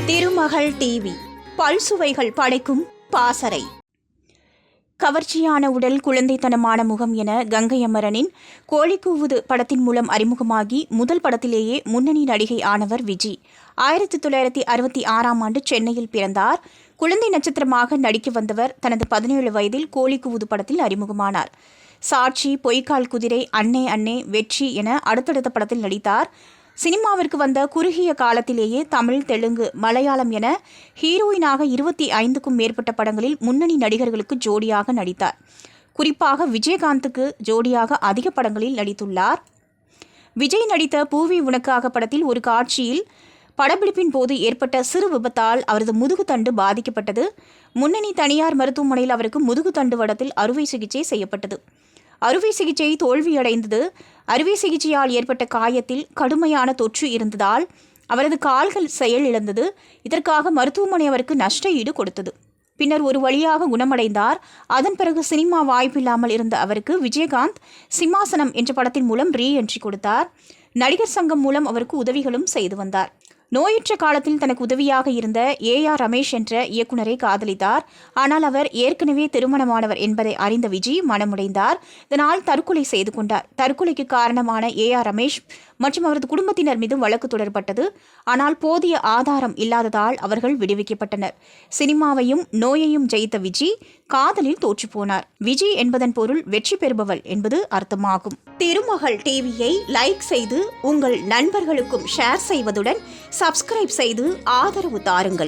திருமகள் TV பல்சுவைகள் படைக்கும் பாசறை. கவர்ச்சியான உடல், குழந்தைத்தனமான முகம் என கங்கை அமரனின் கோழிக்கூவுது படத்தின் மூலம் அறிமுகமாகி முதல் படத்திலேயே முன்னணி நடிகை ஆனவர் விஜி. 1966ஆம் ஆண்டு சென்னையில் பிறந்தார். குழந்தை நட்சத்திரமாக நடிக்க வந்தவர் தனது 17 வயதில் கோழிக்கூவுது படத்தில் அறிமுகமானார். சாட்சி, பொய்க்கால் குதிரை, அன்னே அன்னே, வெற்றி என அடுத்தடுத்த படத்தில் நடித்தார். சினிமாவிற்கு வந்த குறுகிய காலத்திலேயே தமிழ், தெலுங்கு, மலையாளம் என ஹீரோயினாக 25க்கும் மேற்பட்ட படங்களில் முன்னணி நடிகர்களுக்கு ஜோடியாக நடித்தார். குறிப்பாக விஜயகாந்துக்கு ஜோடியாக அதிக படங்களில் நடித்துள்ளார். விஜய் நடித்த பூவி உனக்காக படத்தில் ஒரு காட்சியில் படப்பிடிப்பின் போது ஏற்பட்ட சிறு விபத்தால் அவரது முதுகுத்தண்டு பாதிக்கப்பட்டது. முன்னணி தனியார் மருத்துவமனையில் அவருக்கு முதுகுத்தண்டு வடத்தில் அறுவை சிகிச்சை செய்யப்பட்டது. அறுவை சிகிச்சை தோல்வியடைந்தது. அறுவை சிகிச்சையால் ஏற்பட்ட காயத்தில் கடுமையான தொற்று இருந்ததால் அவரது கால்கள் செயலிழந்தது. இதற்காக மருத்துவமனை அவருக்கு நஷ்ட ஈடு கொடுத்தது. பின்னர் ஒரு வழியாக குணமடைந்தார். அதன் பிறகு சினிமா வாய்ப்பில்லாமல் இருந்த அவருக்கு விஜயகாந்த் சிம்மாசனம் என்ற படத்தின் மூலம் ரீஎன்ட்ரி கொடுத்தார். நடிகர் சங்கம் மூலம் அவருக்கு உதவிகளும் செய்து வந்தார். நோயுற்ற காலத்தில் தனக்கு உதவியாக இருந்த AR ரமேஷ் என்ற இயக்குனரை காதலித்தார். ஆனால் அவர் ஏற்கனவே திருமணமானவர் என்பதை அறிந்த விஜய் மனமுடைந்தார். இதனால் தற்கொலை செய்து கொண்டார். தற்கொலைக்கு காரணமான AR ரமேஷ் மற்றும் அவரது குடும்பத்தினர் மீது வழக்கு தொடரப்பட்டது. ஆனால் போதிய ஆதாரம் இல்லாததால் அவர்கள் விடுவிக்கப்பட்டனர். சினிமாவையும் நோயையும் ஜெயித்த விஜய் காதலில் தோற்றுப்போனார். விஜய் என்பதன் பொருள் வெற்றி பெறுபவள் என்பது அர்த்தமாகும். திருமகள் டிவியை லைக் செய்து உங்கள் நண்பர்களுக்கும் ஷேர் செய்வதுடன் சப்ஸ்கிரைப் செய்து ஆதரவு தாருங்கள்.